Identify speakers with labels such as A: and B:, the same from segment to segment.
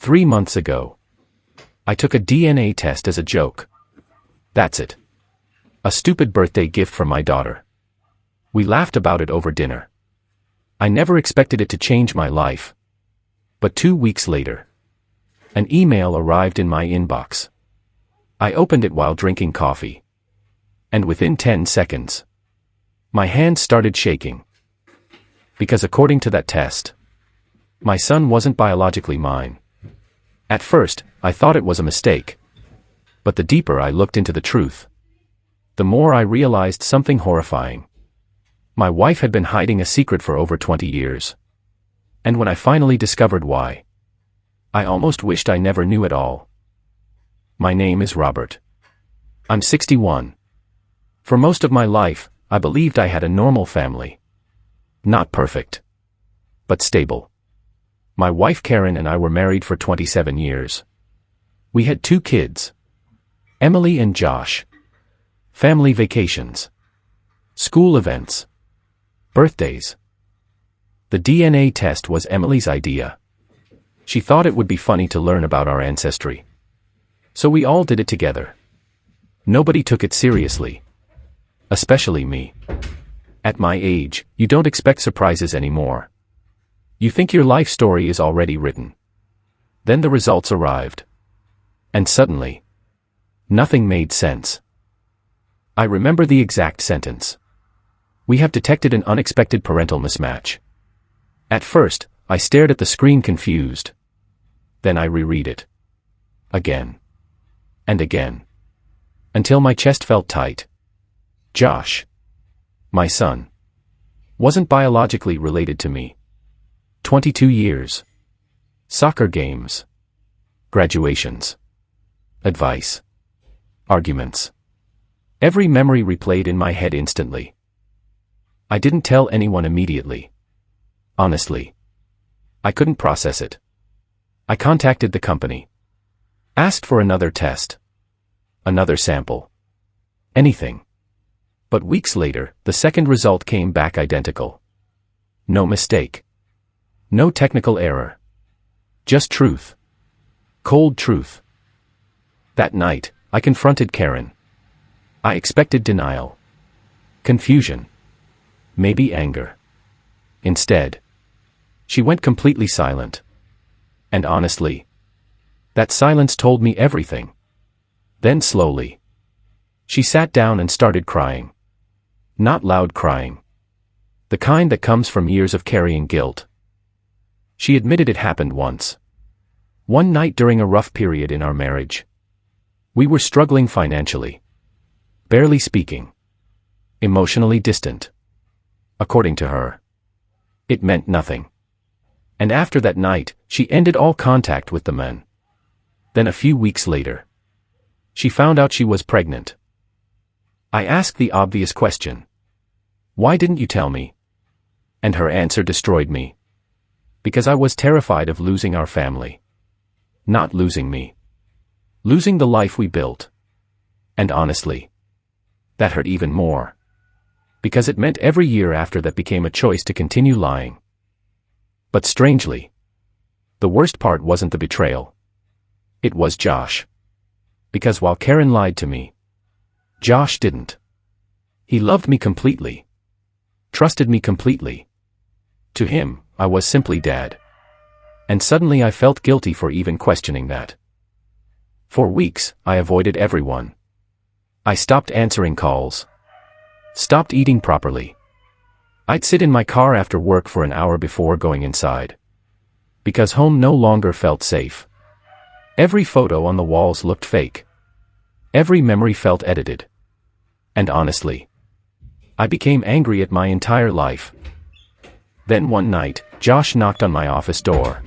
A: 3 months ago. I took a DNA test as a joke. That's it. A stupid birthday gift from my daughter. We laughed about it over dinner. I never expected it to change my life. But 2 weeks later, an email arrived in my inbox. I opened it while drinking coffee. And within 10 seconds, my hands started shaking. Because according to that test, my son wasn't biologically mine. At first, I thought it was a mistake. But the deeper I looked into the truth, the more I realized something horrifying. My wife had been hiding a secret for over 20 years. And when I finally discovered why, I almost wished I never knew at all. My name is Robert. I'm 61. For most of my life, I believed I had a normal family. Not perfect, but stable. My wife Karen and I were married for 27 years. We had 2 kids, Emily and Josh. Family vacations, school events, birthdays. The DNA test was Emily's idea. She thought it would be funny to learn about our ancestry. So we all did it together. Nobody took it seriously. Especially me. At my age, you don't expect surprises anymore. You think your life story is already written. Then the results arrived. And suddenly, nothing made sense. I remember the exact sentence. We have detected an unexpected parental mismatch. At first, I stared at the screen confused. Then I reread it. Again. And again. Until my chest felt tight. Josh, my son, wasn't biologically related to me. 22 years. Soccer games. Graduations. Advice. Arguments. Every memory replayed in my head instantly. I didn't tell anyone immediately. Honestly. I couldn't process it. I contacted the company. Asked for another test. Another sample. Anything. But weeks later, the second result came back identical. No mistake. No technical error. Just truth. Cold truth. That night, I confronted Karen. I expected denial. Confusion. Maybe anger. Instead, she went completely silent. And honestly, that silence told me everything. Then slowly, she sat down and started crying. Not loud crying. The kind that comes from years of carrying guilt. She admitted it happened once. One night during a rough period in our marriage. We were struggling financially. Barely speaking. Emotionally distant. According to her, it meant nothing. And after that night, she ended all contact with the men. Then a few weeks later, she found out she was pregnant. I asked the obvious question. Why didn't you tell me? And her answer destroyed me. Because I was terrified of losing our family. Not losing me. Losing the life we built. And honestly, that hurt even more. Because it meant every year after that became a choice to continue lying. But strangely, the worst part wasn't the betrayal. It was Josh. Because while Karen lied to me, Josh didn't. He loved me completely. Trusted me completely. To him, I was simply Dad. And suddenly I felt guilty for even questioning that. For weeks, I avoided everyone. I stopped answering calls. Stopped eating properly. I'd sit in my car after work for an hour before going inside. Because home no longer felt safe. Every photo on the walls looked fake. Every memory felt edited. And honestly, I became angry at my entire life. Then one night, Josh knocked on my office door.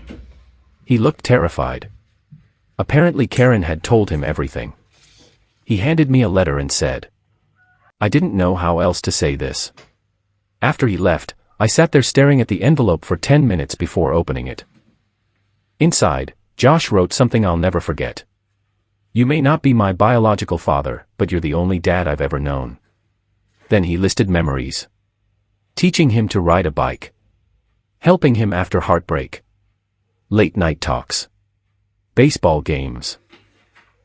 A: He looked terrified. Apparently Karen had told him everything. He handed me a letter and said, I didn't know how else to say this. After he left, I sat there staring at the envelope for 10 minutes before opening it. Inside, Josh wrote something I'll never forget. You may not be my biological father, but you're the only dad I've ever known. Then he listed memories. Teaching him to ride a bike. Helping him after heartbreak. Late night talks. baseball games,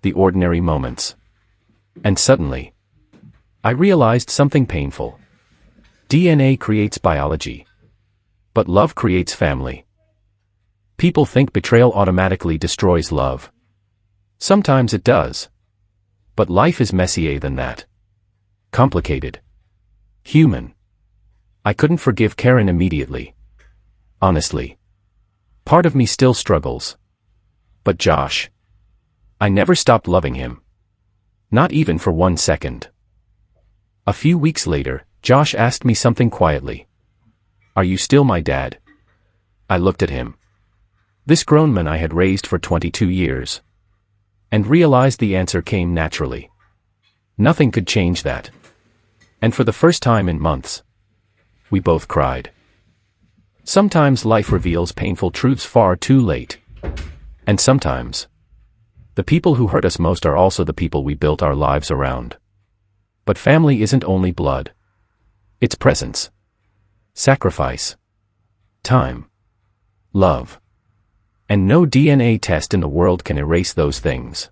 A: the ordinary moments. And suddenly, I realized something painful. DNA creates biology, but love creates family. People think betrayal automatically destroys love. Sometimes it does. But life is messier than that. Complicated. Human. I couldn't forgive Karen immediately. Honestly. Part of me still struggles. But Josh. I never stopped loving him. Not even for 1 second. A few weeks later, Josh asked me something quietly. Are you still my dad? I looked at him. This grown man I had raised for 22 years. And realized the answer came naturally. Nothing could change that. And for the first time in months, we both cried. Sometimes life reveals painful truths far too late. And sometimes, the people who hurt us most are also the people we built our lives around. But family isn't only blood. It's presence. Sacrifice. Time. Love. And no DNA test in the world can erase those things.